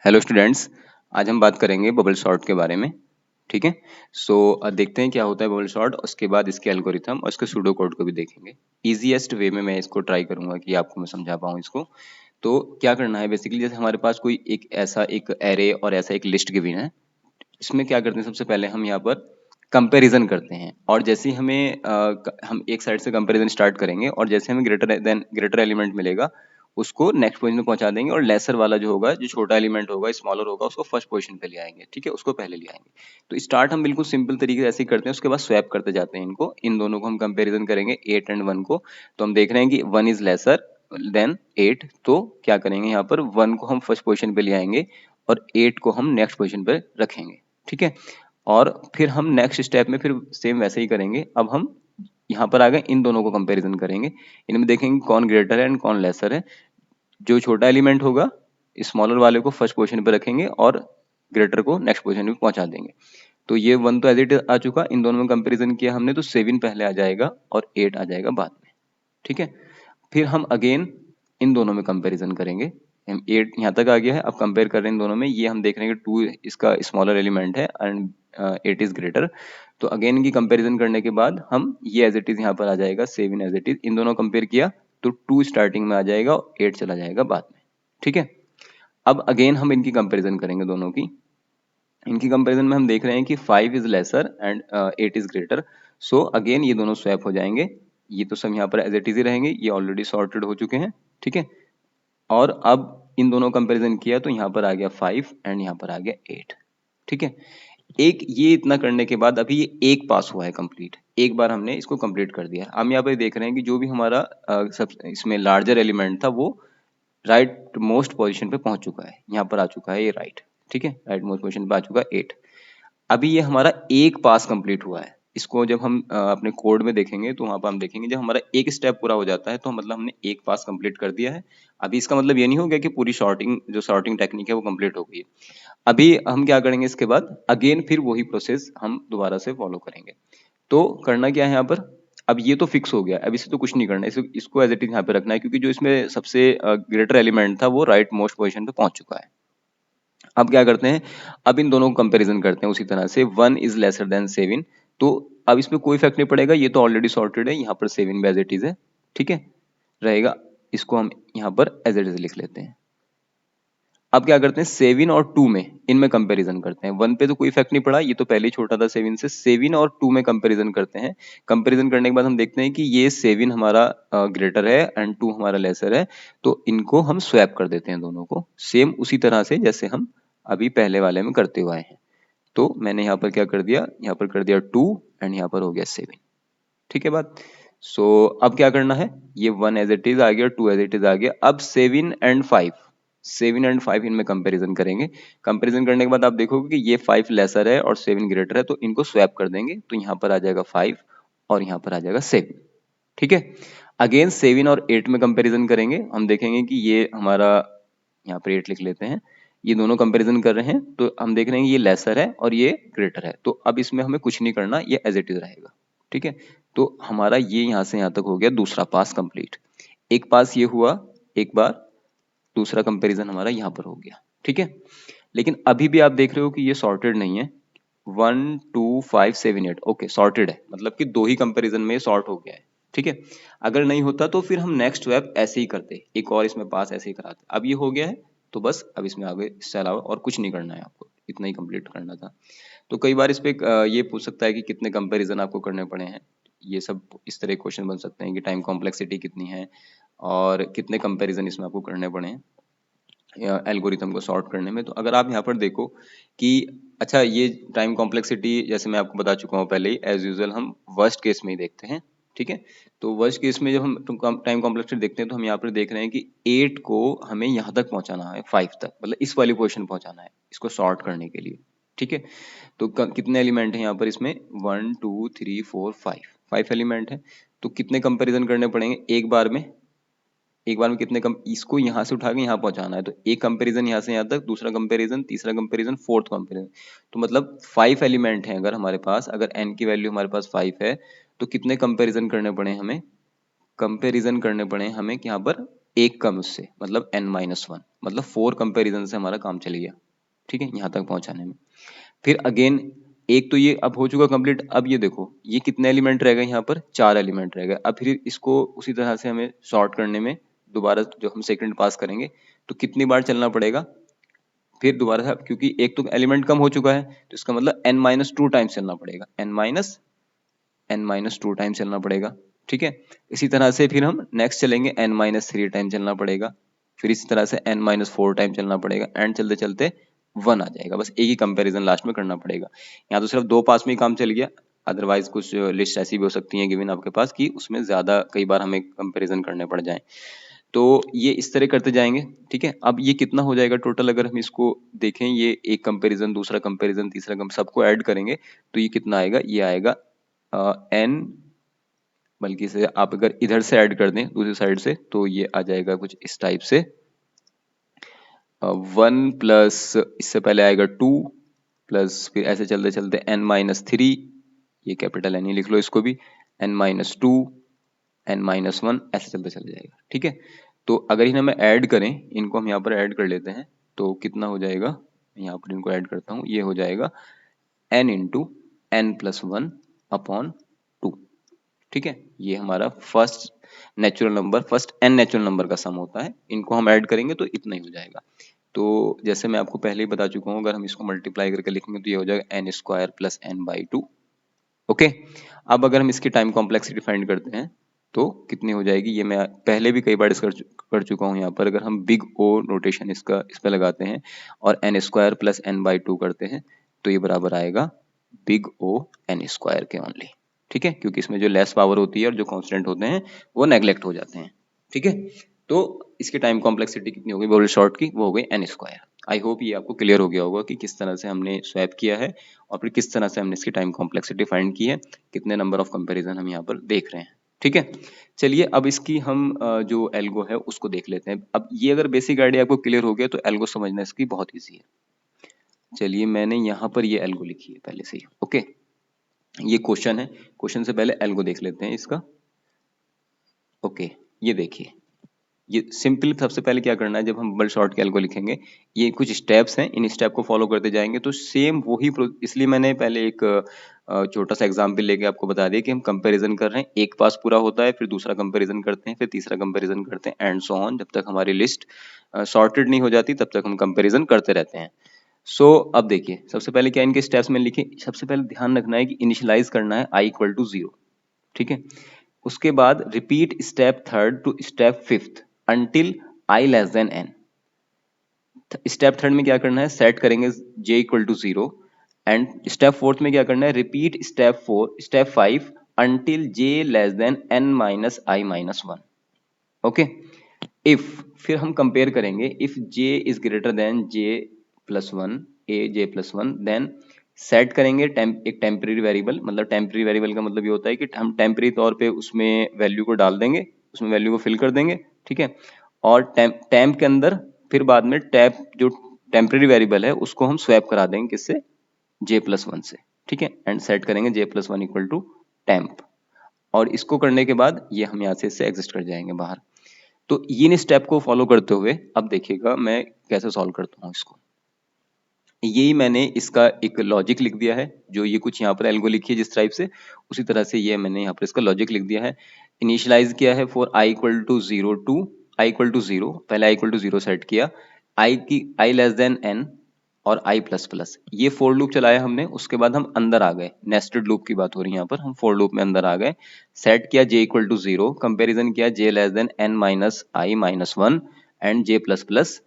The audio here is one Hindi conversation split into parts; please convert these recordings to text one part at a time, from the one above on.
Hello students. आज हम बात करेंगे बबल सॉर्ट के बारे में। ठीक है। देखते हैं क्या होता है बबल सॉर्ट, उसके बाद इसके एल्गोरिथम और इसके सूडो कोड को भी देखेंगे। इजीएस्ट वे में मैं इसको ट्राई करूंगा कि आपको मैं समझा पाऊँ इसको। तो क्या करना है बेसिकली, जैसे हमारे पास कोई एक एरे और ऐसा एक लिस्ट गिवन है। इसमें क्या करते हैं, सबसे पहले हम यहाँ पर कंपैरिजन करते हैं, और जैसे ही हम एक साइड से कंपैरिजन स्टार्ट करेंगे और जैसे हमें ग्रेटर एलिमेंट मिलेगा उसको नेक्स्ट पोजीशन में पहुंचा देंगे, और लेसर वाला जो होगा, जो छोटा एलिमेंट होगा, स्मॉलर होगा, उसको फर्स्ट पोजीशन पे ले आएंगे। ठीक है, उसको पहले ले आएंगे। तो स्टार्ट हम बिल्कुल सिंपल तरीके से ऐसे ही करते हैं, उसके बाद स्वैप करते जाते हैं इनको, इन दोनों को हम कंपैरिजन करेंगे 8 एंड 1 को। तो हम देख रहे हैं कि 1 इज लेसर देन 8, तो क्या करेंगे, यहाँ पर 1 को हम फर्स्ट पोजीशन पे ले आएंगे और 8 को हम नेक्स्ट पोजीशन पे रखेंगे। ठीक है, और फिर हम नेक्स्ट स्टेप में फिर सेम वैसे ही करेंगे। अब हम यहाँ पर आ गए, इन दोनों को कंपैरिजन करेंगे, इनमें देखेंगे कौन ग्रेटर है एंड कौन लेसर है। जो छोटा एलिमेंट होगा स्मॉलर वाले को फर्स्ट पोजीशन पे रखेंगे और ग्रेटर को नेक्स्ट पोजीशन में पहुंचा देंगे। तो ये 1 तो एज इट आ चुका, इन दोनों में कंपैरिजन किया हमने, तो 7 पहले आ जाएगा और 8 आ जाएगा बाद में। ठीक है, फिर हम अगेन इन दोनों में कंपैरिजन करेंगे। हम 8 यहाँ तक आ गया है, अब कंपेयर कर रहे हैं इन दोनों में। ये हम देख रहे हैं कि 2 इसका स्मॉलर एलिमेंट है एंड 8 इज ग्रेटर। तो अगेन इनकी कंपैरिजन करने के बाद हम ये एज इट इज यहाँ पर आ जाएगा, 7 एज इट इज। इन दोनों कंपेयर किया तो 2 स्टार्टिंग में आ जाएगा और 8 चला जाएगा बाद में। ठीक है, अब अगेन हम इनकी कंपैरिजन करेंगे दोनों की। इनकी कंपैरिजन में हम देख रहे हैं कि 5 is lesser and 8 is greater. So again ये दोनों स्वैप हो जाएंगे। ये तो सब यहाँ पर एज इट इज ही रहेंगे, ये ऑलरेडी सॉर्टेड हो चुके हैं। ठीक है, और अब इन दोनों कंपैरिजन किया तो यहाँ पर आ गया 5 एंड यहाँ पर आ गया 8। ठीक है, एक ये इतना करने के बाद अभी ये एक पास हुआ है कंप्लीट, एक बार हमने इसको कंप्लीट कर दिया। हम यहाँ पर देख रहे हैं कि जो भी हमारा सब इसमें लार्जर एलिमेंट था वो राइट मोस्ट पोजीशन पे पहुंच चुका है, यहाँ पर आ चुका है ये राइट। ठीक है, राइट मोस्ट पोजीशन पे आ चुका है 8। अभी ये हमारा एक पास कंप्लीट हुआ है। इसको जब हम अपने कोड में देखेंगे तो वहां पर हम देखेंगे जब हमारा एक स्टेप पूरा हो जाता है तो मतलब हमने एक पास कंप्लीट कर दिया है। अभी इसका मतलब ये नहीं हो गया कि पूरी सॉर्टिंग टेक्निक है वो कंप्लीट हो गई है। अभी हम क्या करेंगे, इसके बाद अगेन फिर वही प्रोसेस हम दोबारा से फॉलो करेंगे। तो करना क्या है यहाँ पर, अब ये तो फिक्स हो गया, अब इसे तो कुछ नहीं करना है, इसको एज इट इज यहाँ पे रखना है, क्योंकि जो इसमें सबसे ग्रेटर एलिमेंट था वो राइट मोस्ट पोजीशन पे पहुंच चुका है। अब क्या करते हैं, अब इन दोनों को कंपैरिजन करते हैं उसी तरह से। 1 इज लेसर देन 7, तो अब इसमें कोई इफेक्ट नहीं पड़ेगा, ये तो ऑलरेडी सॉर्टेड है, यहाँ पर 7 भी एज इट इज है। ठीक है, रहेगा। इसको हम यहाँ पर एज इट इज लिख लेते हैं। अब क्या करते हैं, 7 और 2 में इनमें कंपैरिजन करते हैं। 1 पे तो कोई इफेक्ट नहीं पड़ा, ये तो पहले ही छोटा था 7 से। 7 और 2 में कंपैरिजन करते हैं। कंपैरिजन करने के बाद हम देखते हैं कि ये 7 हमारा ग्रेटर है एंड 2 हमारा लेसर है, तो इनको हम स्वैप कर देते हैं दोनों को, सेम उसी तरह से जैसे हम अभी पहले वाले में करते हुए आए हैं। तो मैंने यहाँ पर क्या कर दिया, यहाँ पर कर दिया 2 एंड यहाँ पर हो गया 7। ठीक है बात। अब क्या करना है, ये 1 एज इट इज आ गया, 2 एज इट इज आ गया। अब 7 एंड 5 इनमें कंपैरिजन करेंगे। कंपैरिजन करने के बाद आप देखोगे कि ये 5 लेसर है और 7 ग्रेटर है, तो इनको स्वैप कर देंगे, तो यहाँ पर आ जाएगा 5 और यहाँ पर आ जाएगा 7। ठीक है, अगेन 7 और 8 में कंपैरिजन करेंगे। हम देखेंगे कि ये हमारा, यहाँ पर 8 लिख लेते हैं, ये दोनों कंपैरिजन कर रहे हैं, तो हम देख रहे हैं ये लेसर है और ये ग्रेटर है, तो अब इसमें हमें कुछ नहीं करना, ये एज इट इज रहेगा। ठीक है, तो हमारा ये यहाँ से यहाँ तक हो गया दूसरा पास कंप्लीट। एक पास ये हुआ एक बार, दूसरा कंपैरिजन हमारा यहाँ पर हो गया। ठीक है, लेकिन अभी भी आप देख रहे हो कि ये सॉर्टेड नहीं है। 1 2 5 7 8 ओके सॉर्टेड है, मतलब कि दो ही कंपैरिजन में सॉर्ट हो गया है। ठीक है, अगर नहीं होता तो फिर हम नेक्स्ट वेब ऐसे ही करते, एक और इसमें पास ऐसे ही कराते। अब ये हो गया है, तो बस अब इसमें आगे इससे अलावा और कुछ नहीं करना है आपको, इतना ही कंप्लीट करना था। तो कई बार इस पे ये पूछ सकता है कि कितने कंपैरिजन आपको करने पड़े हैं। ये सब इस तरह क्वेश्चन बन सकते हैं कि टाइम कॉम्प्लेक्सिटी कितनी है और कितने कंपैरिजन इसमें आपको करने पड़े हैं एल्गोरिथम को सॉर्ट करने में। तो अगर आप यहाँ पर देखो कि अच्छा, ये टाइम कॉम्प्लेक्सिटी जैसे मैं आपको बता चुका हूँ पहले ही, एज यूजुअल हम वर्स्ट केस में ही देखते हैं। ठीक है, तो वर्स्ट केस में जब हम टाइम कॉम्प्लेक्सिटी देखते हैं तो हम यहाँ पर देख रहे हैं कि 8 को हमें यहाँ तक पहुँचाना है, 5 तक, मतलब इस वाली पोजीशन पहुँचाना है इसको सॉर्ट करने के लिए। ठीक है, तो कितने एलिमेंट हैं यहाँ पर इसमें, 1 2 3 4 5 एलिमेंट है। तो कितने कंपैरिजन करने पड़ेंगे एक बार में, एक बार में कितने कम, इसको यहाँ से उठा के यहाँ पहुंचाना है, तो एक कंपैरिजन यहाँ से यहाँ तक, दूसरा कंपैरिजन, तीसरा कंपैरिजन, फोर्थ कंपैरिजन। तो मतलब 5 एलिमेंट हैं अगर हमारे पास, अगर n की वैल्यू हमारे पास 5 है, तो कितने कंपैरिजन करने पड़े हमें, कंपैरिजन करने पड़े हमें यहाँ पर एक कम उससे, मतलब n-1, मतलब 4 कंपैरिजन से हमारा काम चल गया, ठीक है, यहाँ तक पहुंचाने में। फिर अगेन एक तो ये अब हो चुका कंप्लीट। अब ये देखो ये कितने एलिमेंट रह गए यहाँ पर, 4 एलिमेंट रह गए। अब फिर इसको उसी तरह से हमें सॉर्ट करने में दोबारा जो हम सेकंड पास करेंगे तो कितनी बार चलना पड़ेगा, फिर दोबारा से, क्योंकि एक तो एलिमेंट कम हो चुका है तो इसका मतलब n-2 टाइम्स चलना पड़ेगा, n-2 टाइम चलना पड़ेगा, ठीक है। इसी तरह से फिर हम नेक्स्ट चलेंगे n-3 टाइम चलना पड़ेगा, फिर इसी तरह से n-4 टाइम चलना पड़ेगा, एंड चलते चलते 1 आ जाएगा। बस एक ही कंपैरिजन लास्ट में करना पड़ेगा। यहाँ तो सिर्फ 2 पास में ही काम चल गया, अदरवाइज कुछ लिस्ट ऐसी भी हो सकती है गिवन आपके पास कि उसमें ज्यादा कई बार हमें कंपैरिजन करने पड़ जाए। तो ये इस तरह करते जाएंगे, ठीक है। अब ये कितना हो जाएगा टोटल, अगर हम इसको देखें, ये एक कंपैरिजन, दूसरा कंपैरिजन, तीसरा सबको ऐड करेंगे तो ये कितना आएगा, ये आएगा n, बल्कि इसे आप अगर इधर से ऐड कर दें दूसरी साइड से तो ये आ जाएगा कुछ इस टाइप से, 1 प्लस इससे पहले आएगा 2 प्लस फिर ऐसे चलते चलते n-3, ये कैपिटल N ही लिख लो इसको भी, n-2, n-1, ऐसे चलते चल जाएगा, ठीक है। तो अगर इन्हें हमें ऐड करें, इनको हम यहाँ पर ऐड कर लेते हैं तो कितना हो जाएगा, यहाँ पर इनको ऐड करता हूँ, ये हो जाएगा n इंटू n+1 अपॉन 2, ठीक है। ये हमारा first natural number, first n natural number का सम होता है। इनको हम ऐड करेंगे तो इतना ही हो जाएगा। तो जैसे मैं आपको पहले ही बता चुका हूँ, अगर हम इसको मल्टीप्लाई करके लिखेंगे तो ये हो जाएगा n² प्लस n/2, ओके। अब अगर हम इसकी टाइम कॉम्प्लेक्सिटी फाइंड करते हैं तो कितनी हो जाएगी, ये मैं पहले भी कई बार डिस्कस कर चुका हूँ। यहाँ पर अगर हम बिग O नोटेशन इसका इस पे लगाते हैं और n² प्लस n/2 करते हैं तो ये बराबर आएगा बिग O n² के ओनली, ठीक है, क्योंकि इसमें जो लेस पावर होती है और जो कांस्टेंट होते हैं वो नेग्लेक्ट हो जाते हैं, ठीक है। तो इसकी टाइम कॉम्प्लेक्सिटी कितनी हो गई बबल शॉर्ट की, वो हो गई n²। आई होप ये आपको क्लियर हो गया होगा कि किस तरह से हमने स्वैप किया है और फिर किस तरह से हमने इसकी टाइम कॉम्प्लेक्सिटी फाइंड की है, कितने नंबर ऑफ कंपैरिजन हम यहाँ पर देख रहे हैं, ठीक है। चलिए अब इसकी हम जो एल्गो है उसको देख लेते हैं। अब ये अगर बेसिक आइडिया आपको क्लियर हो गया तो एल्गो समझना इसकी बहुत ईजी है। चलिए मैंने यहाँ पर ये एल्गो लिखी है पहले से ही, ओके। ये क्वेश्चन है, क्वेश्चन से पहले एल्गो देख लेते हैं इसका, ओके। ये देखिए, ये सिंपल, सबसे पहले क्या करना है, जब हम बबल शॉर्ट के एल्गो लिखेंगे, ये कुछ स्टेप्स हैं, इन स्टेप को फॉलो करते जाएंगे तो सेम वही इसलिए मैंने पहले एक छोटा सा एग्जांपल लेके आपको बता दिया कि हम कंपैरिजन कर रहे हैं, एक पास पूरा होता है, फिर दूसरा कंपैरिजन करते हैं, फिर तीसरा कंपैरिजन करते हैं, एंड सो ऑन, जब तक हमारी लिस्ट सॉर्टेड नहीं हो जाती तब तक हम कंपैरिजन करते रहते हैं। सो अब देखिए, सबसे पहले क्या इनके स्टेप्स में लिखे, सबसे पहले ध्यान रखना है कि इनिशियलाइज करना है i=0, ठीक है। उसके बाद repeat step third to step fifth until i<n। Step third में क्या करना है, सेट करेंगे j=0, एंड स्टेप फोर्थ में क्या करना है, repeat step 5 until j<n-i-1, okay. If, फिर हम कंपेयर करेंगे, if j is greater than j+1, aj+1, then set करेंगे एक टेम्परेरी वेरिएबल, मतलब टेम्परेरी वेरिएबल का मतलब ये होता है कि हम टेम्परेरी तौर पे उसमें वैल्यू को डाल देंगे, उसमें वैल्यू को फिल कर देंगे, ठीक है। और टेम्प के अंदर फिर बाद में टैप जो टेम्परेरी वेरिएबल है उसको हम स्वैप करा देंगे किससे, j+1 से, ठीक है, एंड सेट करेंगे j+1 इक्वल टू टेम्प। और इसको करने के बाद ये हम यहाँ से इससे एग्जिस्ट कर जाएंगे बाहर। तो इन स्टेप को फॉलो करते हुए अब देखिएगा मैं कैसे सॉल्व करता हूँ इसको। यही मैंने इसका एक लॉजिक लिख दिया है, जो ये कुछ यहाँ पर एल्गो लिखी है जिस टाइप से, उसी तरह से ये मैंने यहाँ पर इसका लॉजिक लिख दिया है। इनिशियलाइज किया है फॉर i=0 टू i=0, पहले i=0 सेट किया, i<n और i++, ये फोर लूप चलाया हमने। उसके बाद हम अंदर आ गए, नेस्टेड लूप की बात हो रही है यहाँ पर, हम फोर लूप में अंदर आ गए, सेट किया j=0, कंपेरिजन किया j<n-i-1 एंड j++।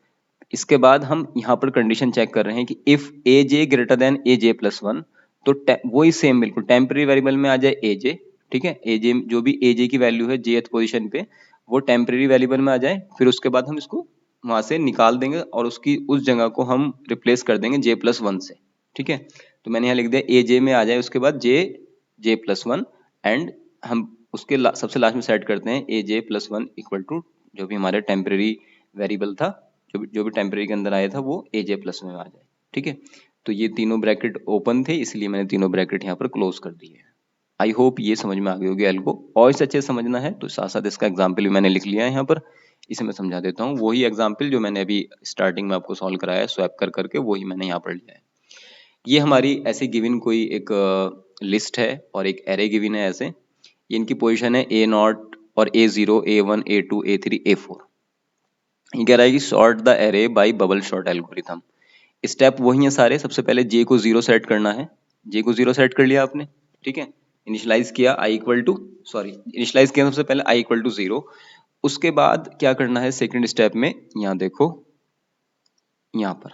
इसके बाद हम यहाँ पर कंडीशन चेक कर रहे हैं कि if aj greater than aj+1, तो वही सेम बिल्कुल टेम्परेरी वेरिएबल में आ जाए aj, ठीक है, aj जो भी aj की वैल्यू है jth पोजीशन पे वो टेम्परेरी वेरिएबल में आ जाए, फिर उसके बाद हम इसको वहां से निकाल देंगे और उसकी उस जगह को हम रिप्लेस कर देंगे j+1 से, ठीक है। तो मैंने यहाँ लिख दिया aj में आ जाए, उसके बाद j+1, एंड हम उसके सबसे लास्ट में सेट करते हैं aj+1 इक्वल टू जो भी हमारे टेम्परेरी वेरिएबल था, जो भी टेम्परेरी के अंदर आया था वो aj+ में आ जाए, ठीक है। तो ये तीनों ब्रैकेट ओपन थे, इसलिए मैंने तीनों ब्रैकेट यहाँ पर क्लोज कर दिए। आई होप ये समझ में आ गई होगी एल्गो, और इससे अच्छे समझना है तो साथ साथ इसका एग्जाम्पल भी मैंने लिख लिया है यहाँ पर। इसे मैं समझा देता हूँ। वही एग्जाम्पल जो मैंने अभी स्टार्टिंग में आपको सॉल्व कराया है स्वैप कर करके, वही मैंने यहाँ पर लिया है। ये हमारी ऐसे गिवन कोई एक लिस्ट है और एक एरे गिवन है ऐसे, इनकी पोजीशन है A0 और A0, A1, A2, A3, A4। ये कह रहा है कि sort the array by bubble sort algorithm. Step वही है सारे। सबसे पहले जे को 0 सेट करना है। जे को 0 सेट कर लिया आपने, ठीक है। इनिशियलाइज किया इनिशियलाइज किया सबसे पहले i इक्वल टू 0। उसके बाद क्या करना है सेकंड स्टेप में, यहाँ देखो, यहाँ पर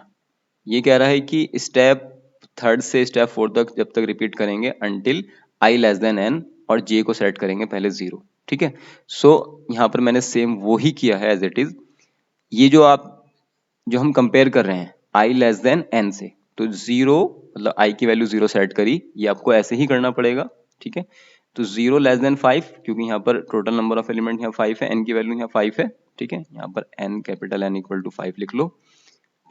ये कह रहा है कि स्टेप थर्ड से स्टेप फोर्थ तक जब तक रिपीट करेंगे until i less than n, और j को सेट करेंगे पहले 0, ठीक है। सो यहाँ पर मैंने सेम वही किया है एज इट इज। ये जो हम कंपेयर कर रहे हैं i लेस देन n से, तो 0 मतलब i की वैल्यू 0 सेट करी, ये आपको ऐसे ही करना पड़ेगा, ठीक है। तो 0 लेस देन 5, क्योंकि यहाँ पर टोटल नंबर ऑफ एलिमेंट यहाँ 5 है, n की वैल्यू यहाँ 5 है, ठीक है। यहाँ पर n capital N equal to 5 लिख लो,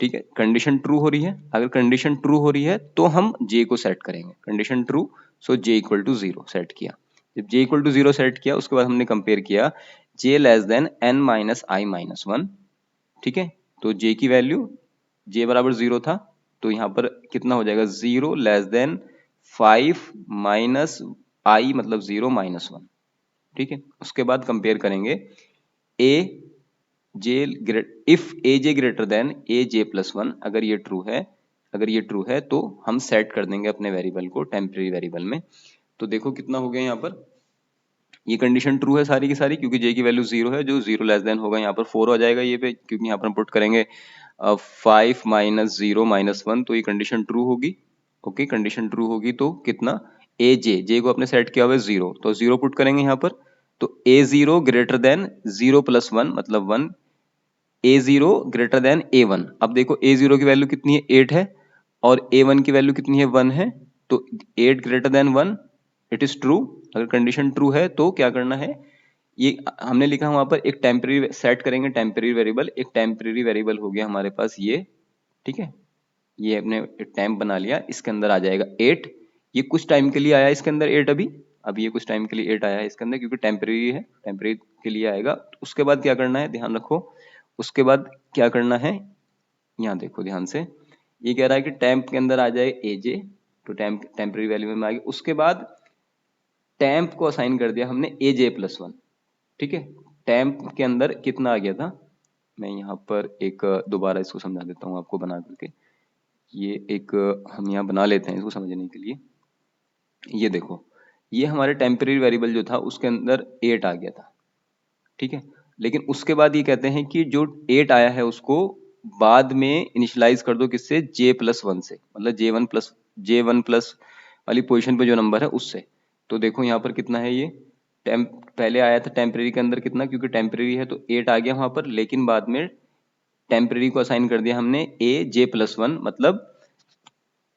ठीक है। कंडीशन ट्रू हो रही है, अगर कंडीशन ट्रू हो रही है तो हम j को सेट करेंगे, condition true, so j equal to 0 set किया। जब j इक्वल टू 0 सेट किया उसके बाद हमने कंपेयर किया j less than n minus i minus 1, ठीक है। तो j की वैल्यू, j बराबर 0 था, तो यहाँ पर कितना हो जाएगा 0 लेस देन 5 माइनस i मतलब 0 माइनस 1, ठीक है। उसके बाद कंपेयर करेंगे a j if A J greater than A J plus 1, अगर ये ट्रू है तो हम सेट कर देंगे अपने वेरिएबल को टेम्परेरी वेरिएबल में। तो देखो कितना हो गया यहाँ पर, ये कंडीशन ट्रू है सारी की सारी, क्योंकि j की वैल्यू 0 है, जो 0 लेस देन होगा यहाँ पर 4 हो जाएगा ये पे, क्योंकि यहाँ पर हम पुट करेंगे 5 माइनस 0 माइनस 1, तो ये कंडीशन ट्रू होगी। ओके, कंडीशन ट्रू होगी तो कितना, जे को अपने सेट किया हुआ है 0, तो 0 पुट करेंगे यहाँ पर, तो A0 ग्रेटर देन 0 प्लस 1 मतलब 1, A0 ग्रेटर देन A1। अब देखो A0 की वैल्यू कितनी है 8 है, और A1 की वैल्यू कितनी है 1 है, तो 8 greater than 1, it is true. अगर कंडीशन ट्रू है तो क्या करना है, ये हमने लिखा वहां पर एक टेम्परेरी सेट करेंगे टेम्परेरी वेरिएबल, एक टेम्परेरी वेरिएबल हो गया हमारे पास ये, ठीक है। ये हमने टेम्प बना लिया, इसके अंदर आ जाएगा 8, ये कुछ टाइम के लिए आया इसके अंदर 8, अभी ये कुछ टाइम के लिए 8 आया है इसके अंदर, क्योंकि टेम्परेरी है, टेम्परेरी के लिए आएगा। उसके बाद क्या करना है ध्यान रखो, उसके बाद क्या करना है, यहाँ देखो ध्यान से, ये कह रहा है कि टेम्प के अंदर आ जाए एजे, तो टेम्परेरी वैल्यू में आ गया। उसके बाद टेम्प को असाइन कर दिया हमने एजे प्लस 1, ठीक है। टेम्प के अंदर कितना आ गया था, मैं यहाँ पर एक दोबारा इसको समझा देता हूँ आपको बना करके, ये एक हम यहाँ बना लेते हैं इसको समझने के लिए। ये देखो, ये हमारे टेम्परेरी वेरिएबल जो था उसके अंदर 8 आ गया था, ठीक है। लेकिन उसके बाद ये कहते हैं कि जो 8 आया है उसको बाद में इनिशियलाइज कर दो किससे, j+1 से, मतलब J1+ वाली पोजीशन पे जो नंबर है उससे। तो देखो यहाँ पर कितना है, ये पहले आया था टेम्परेरी के अंदर कितना, क्योंकि टेम्परेरी है तो 8 आ गया वहां पर, लेकिन बाद में टेम्परेरी को असाइन कर दिया हमने j+1, मतलब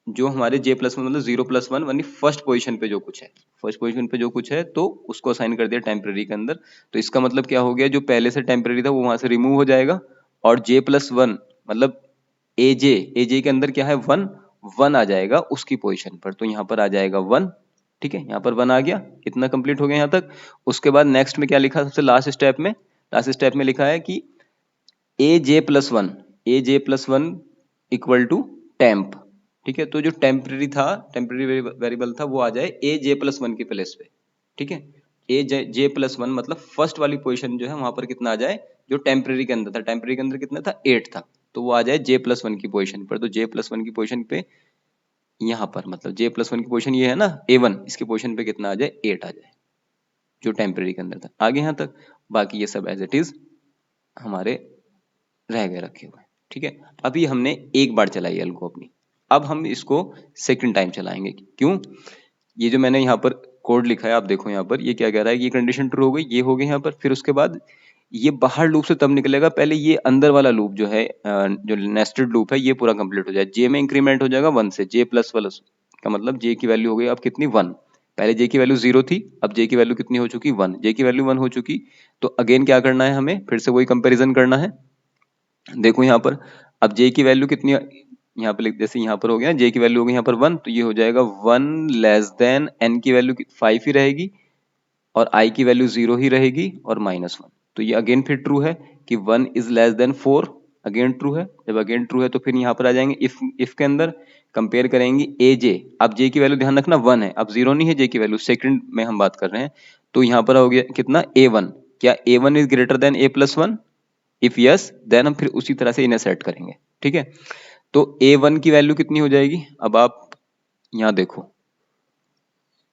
जो हमारे j+1 मतलब 0+1 यानी फर्स्ट पोजीशन पे जो कुछ है, फर्स्ट पोजीशन पे जो कुछ है तो उसको असाइन कर दिया टेम्परेरी के अंदर। तो इसका मतलब क्या हो गया, जो पहले से टेम्परेरी था वो वहां से रिमूव हो जाएगा, और j+1 मतलब एजे के अंदर क्या है 1 आ जाएगा उसकी पोजीशन पर, तो यहाँ पर आ जाएगा 1, ठीक है। यहाँ पर 1 आ गया, इतना कंप्लीट हो गया यहाँ तक। उसके बाद नेक्स्ट में क्या लिखा, सबसे लास्ट स्टेप में लिखा है कि aj+1 इक्वल टू टेम्प, ठीक है। तो जो टेम्परेरी वेरिएबल था वो आ जाए aj+1 के प्लेस पे, ठीक है। aj+1 मतलब फर्स्ट वाली पोजीशन जो है वहां पर कितना आ जाए, जो टेम्परेरी के अंदर था, टेम्परेरी के अंदर कितना था 8 था, तो वो आ जाए j+1 की पोजीशन पर। तो j+1 की पोजीशन पे यहाँ पर मतलब j+1 की पोजीशन ये है ना a1, इसकी पोजीशन पे कितना आ जाए 8 आ जाए, जो टेम्परेरी के अंदर था। आगे यहाँ तक बाकी ये सब एज इट इज हमारे रह गए रखे हुए, ठीक है। अभी हमने एक बार चलाई एल्गो अपनी, अब हम इसको सेकंड टाइम चलाएंगे। क्यों, ये जो मैंने यहाँ पर कोड लिखा है आप देखो, यहाँ पर ये क्या कह रहा है, ये कंडीशन ट्रू हो गई, ये हो गई यहाँ पर, फिर उसके बाद ये बाहर लूप से तब निकलेगा, पहले ये अंदर वाला लूप जो है जो नेस्टेड लूप है ये पूरा कंप्लीट हो जाए। जे में इंक्रीमेंट हो जाएगा 1 से, j++ का मतलब जे की वैल्यू हो गई अब कितनी 1, पहले जे की वैल्यू 0 थी, अब जे की वैल्यू कितनी हो चुकी 1, जे की वैल्यू 1 हो चुकी। तो अगेन क्या करना है, हमें फिर से वही कंपेरिजन करना है। देखो यहाँ पर अब j की वैल्यू कितनी, यहाँ पे जैसे यहाँ पर हो गया j की वैल्यू हो गई यहाँ पर 1, तो ये हो जाएगा 1 लेस देन n की वैल्यू 5 ही रहेगी, और i की वैल्यू 0 ही रहेगी, और -1, तो ये अगेन फिर ट्रू है कि 1 is less than 4, again true है। जब अगेन ट्रू है तो फिर यहाँ पर आ जाएंगे इफ के अंदर, कंपेयर करेंगे ए जे। अब जे की वैल्यू ध्यान रखना 1 है, अब 0 नहीं है जे की वैल्यू, सेकंड में हम बात कर रहे हैं। तो यहाँ पर हो गया कितना A1, क्या A1 is greater than A+1? If yes then हम फिर उसी तरह से इन्हें सेट करेंगे, ठीक है। तो A1 की वैल्यू कितनी हो जाएगी, अब आप यहाँ देखो,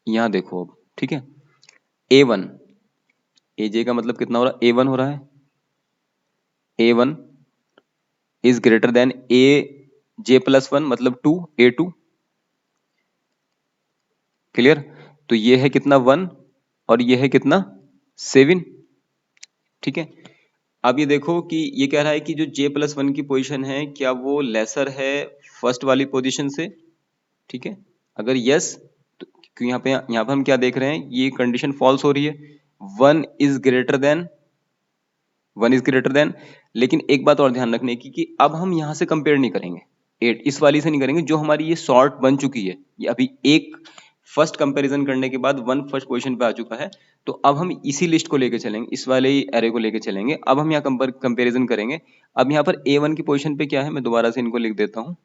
यहाँ देखो अब, ठीक है। A1, AJ का मतलब कितना हो रहा है, A1 हो रहा है। A1 is greater then AJ+1 मतलब 2, A2, क्लियर। तो ये है कितना 1 और ये है कितना 7, ठीक है। अब ये देखो कि ये कह रहा है कि जो J+1 की पोजीशन है क्या वो लेसर है फर्स्ट वाली पोजीशन से, ठीक है। अगर यस तो क्यों यहाँ पे हम क्या देख रहे हैं, ये कंडीशन फॉल्स हो रही है, 1 is greater then, 1 is greater then. लेकिन एक बात और ध्यान रखने की कि अब हम यहाँ से कंपेयर नहीं करेंगे, 8 इस वाली से नहीं करेंगे, जो हमारी ये सॉर्ट बन चुकी है, ये अभी एक फर्स्ट कंपैरिजन करने के बाद 1 फर्स्ट पोजीशन पे आ चुका है। तो अब हम इसी लिस्ट को लेके चलेंगे, इस वाले एरे को लेके चलेंगे। अब हम यहाँ कंपैरिजन करेंगे। अब यहाँ पर A1 की पोजीशन पे क्या है, मैं दोबारा से इनको लिख देता हूँ।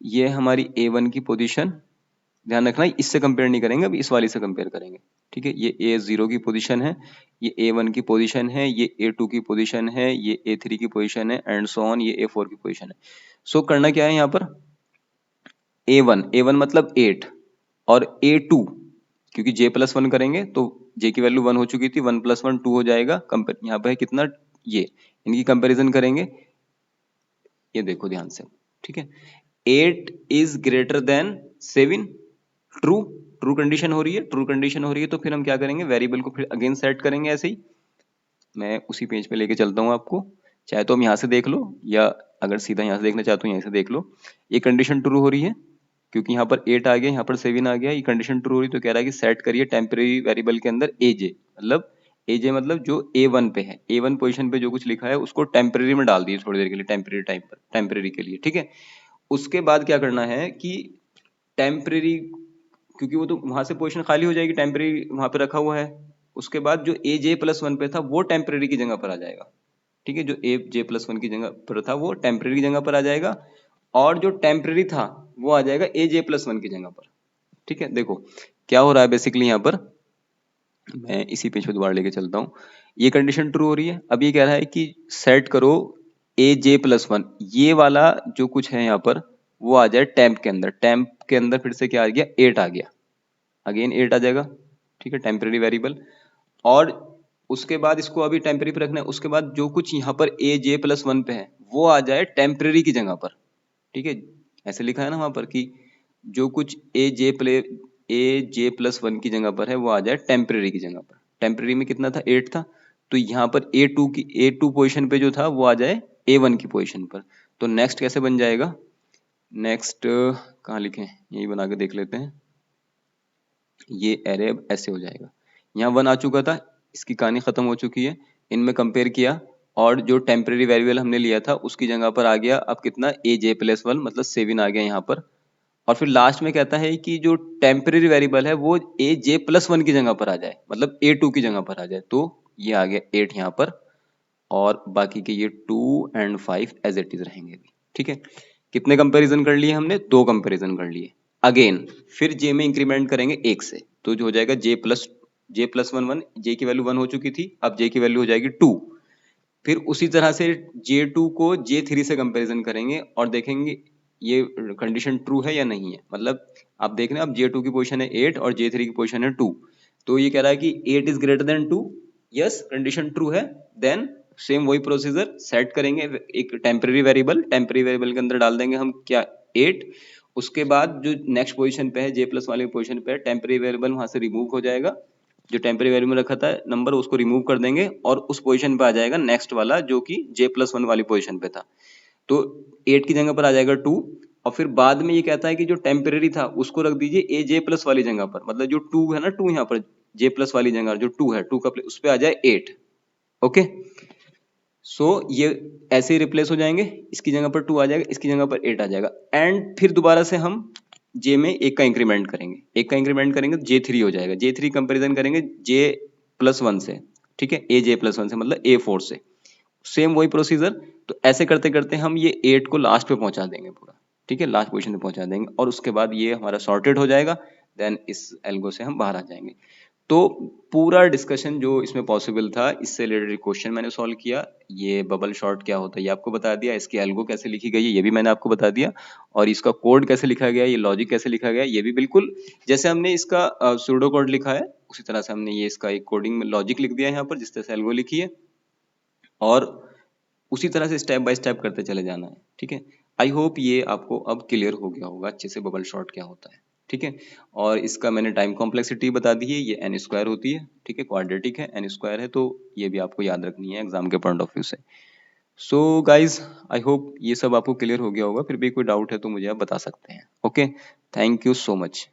ये हमारी A1 की पोजीशन, ध्यान रखना इससे कंपेयर नहीं करेंगे, अब इस वाली से कंपेयर करेंगे, ठीक है। ये A0 की पोजीशन है, ये A1 की पोजीशन है, ये A2 की पोजीशन है, ये A3 की पोजीशन है, एंड सो ऑन, ये A4 की पोजीशन है। सो करना क्या है यहाँ पर, A1 मतलब 8 और A2, क्योंकि J+1 करेंगे तो J की वैल्यू 1 हो चुकी थी, 1 + 1 2 हो जाएगा। कंपेयर यहाँ पे है कितना, ये इनकी कंपैरिजन करेंगे, ये देखो ध्यान से, ठीक है। 8 is greater then 7, true, true condition हो रही है, ट्रू कंडीशन हो रही है। तो फिर हम क्या करेंगे, वेरिएबल को फिर अगेन सेट करेंगे ऐसे ही। मैं उसी पेज पे लेके चलता हूँ आपको, चाहे तो हम यहाँ से देख लो या अगर सीधा यहाँ से देखना चाहते हो यहीं से देख लो। ये कंडीशन ट्रू हो रही है क्योंकि यहाँ पर 8 आ गया, यहाँ पर 7 आ गया, ये कंडीशन ट्रू हो रही है। तो कह रहा है कि सेट करिए टेम्परेरी वेरिएबल के अंदर AJ, मतलब जो A1 पे है, A1 पोजीशन पे जो कुछ लिखा है उसको टेम्परेरी में डाल दिए थोड़ी देर के लिए, टेम्परेरी टाइम पर, टेम्परेरी के लिए, ठीक है। उसके बाद क्या करना है कि टेम्परेरी, क्योंकि वो तो वहां से पोजीशन खाली हो जाएगी, टेम्परेरी वहां पे रखा हुआ है। उसके बाद जो AJ+1 पे था वो टेम्परेरी की जगह पर आ जाएगा, ठीक है। जो AJ+1 की जगह पर था वो टेम्परेरी की जगह पर आ जाएगा, और जो टेम्परेरी था वो आ जाएगा AJ+1 की जगह पर, ठीक है। देखो क्या हो रहा है बेसिकली यहाँ पर, मैं इसी पेज पे दोबारा लेके चलता हूँ। ये कंडीशन ट्रू हो रही है। अब ये कह रहा है कि सेट करो AJ+1, ये वाला जो कुछ है यहाँ पर वो आ जाए टेम्प के अंदर। टेम्प के अंदर फिर से क्या आ गया, 8 आ गया, अगेन 8 आ जाएगा, ठीक है, टेम्परेरी वेरिएबल। और उसके बाद इसको अभी टेम्परेरी पे रखना है। उसके बाद जो कुछ यहाँ पर AJ+1 पे है वो आ जाए टेम्परेरी की जगह पर, ठीक है। ऐसे लिखा है ना वहां पर कि जो कुछ AJ+1 की जगह पर है वो आ जाए टेम्परेरी की जगह पर। टेम्परेरी में कितना था, 8 था, तो यहाँ पर A2 पोजीशन पे जो था वो आ जाए A1 की पोजीशन पर। तो नेक्स्ट कैसे बन जाएगा, नेक्स्ट कहाँ लिखे, यही बना के देख लेते हैं। ये एरे अब ऐसे हो जाएगा, यहाँ 1 आ चुका था, इसकी कहानी खत्म हो चुकी है। इनमें कंपेयर किया और जो टेम्परेरी वेरिएबल हमने लिया था उसकी जगह पर आ गया अब कितना, AJ+1 मतलब 7 आ गया यहाँ पर। और फिर लास्ट में कहता है कि जो टेम्परेरी वेरिएबल है वो AJ+1 की जगह पर आ जाए, मतलब A2 की जगह पर आ जाए। तो ये आ गया 8 यहाँ पर, और बाकी के ये 2 और 5 एज इट इज रहेंगे भी, ठीक है। कितने कंपैरिजन कर लिए हमने, 2 कंपैरिजन कर लिए। अगेन फिर J में इंक्रीमेंट करेंगे 1 से, तो जो हो जाएगा J+1 J की वैल्यू 1 हो चुकी थी, अब J की वैल्यू हो जाएगी 2। फिर उसी तरह से J2 को J3 से कंपैरिजन करेंगे और देखेंगे ये कंडीशन ट्रू है या नहीं है। मतलब आप देख रहे हैं अब J2 की पोजीशन है 8 और J3 की पोजीशन है 2, तो ये कह रहा है कि 8 is greater then 2, yes condition true है। देन सेम वही प्रोसीजर, सेट करेंगे एक टेम्परेरी वेरिएबल के अंदर डाल देंगे हम क्या, 8। उसके बाद जो नेक्स्ट पोजीशन पे है J+ वाले पोजीशन पे टेम्परेरी वेरिएबल वहां से रिमूव हो जाएगा, जो टेम्परेरी वैल्यू में रखा था नंबर उसको रिमूव कर देंगे और उस पोजीशन पे आ जाएगा नेक्स्ट वाला जो कि J+1 वाली पोजीशन पे था। तो 8 की जगह पर आ जाएगा 2, और फिर बाद में ये कहता है कि जो टेम्परेरी था उसको रख दीजिए AJ+ वाली जगह पर, मतलब जो 2 है ना, 2 यहाँ पर J+ वाली जगह जो 2 है, 2 का उस पे आ जाए 8। ओके, सो ये ऐसे ही रिप्लेस हो जाएंगे, इसकी जगह पर 2 आ जाएगा, इसकी जगह पर 8 आ जाएगा। एंड फिर दोबारा से हम J में 1 का इंक्रीमेंट करेंगे, 1 का इंक्रीमेंट करेंगे तो J3 हो जाएगा। J3 कंपेरिजन करेंगे J+1 से, ठीक है, ए जे प्लस वन से मतलब A4 से। सेम वही प्रोसीजर, तो ऐसे करते करते हम ये 8 को लास्ट पे पहुंचा देंगे पूरा, ठीक है, लास्ट पोजीशन पे पहुंचा देंगे और उसके बाद ये हमारा सॉर्टेड हो जाएगा। देन इस एल्गो से हम बाहर आ जाएंगे। तो पूरा डिस्कशन जो इसमें पॉसिबल था, इससे रिलेटेड क्वेश्चन मैंने सॉल्व किया, ये बबल शॉट क्या होता है ये आपको बता दिया, इसकी एल्गो कैसे लिखी गई है ये भी मैंने आपको बता दिया, और इसका कोड कैसे लिखा गया है, ये लॉजिक कैसे लिखा गया है ये भी बिल्कुल जैसे हमने इसका सूडो कोड लिखा है उसी तरह से हमने ये इसका एक कोडिंग में लॉजिक लिख दिया है यहाँ पर जिस तरह से एल्गो लिखी है, और उसी तरह से स्टेप बाय स्टेप करते चले जाना है। ठीक है, आई होप ये आपको अब क्लियर हो गया होगा अच्छे से बबल शॉट क्या होता है। ठीक है, और इसका मैंने टाइम कॉम्प्लेक्सिटी बता दी है, ये एन स्क्वायर होती है। ठीक है, क्वाड्रेटिक है, एन स्क्वायर है, तो ये भी आपको याद रखनी है एग्जाम के पॉइंट ऑफ व्यू से। सो गाइज, आई होप ये सब आपको क्लियर हो गया होगा, फिर भी कोई डाउट है तो मुझे आप बता सकते हैं। Okay, thank you so much.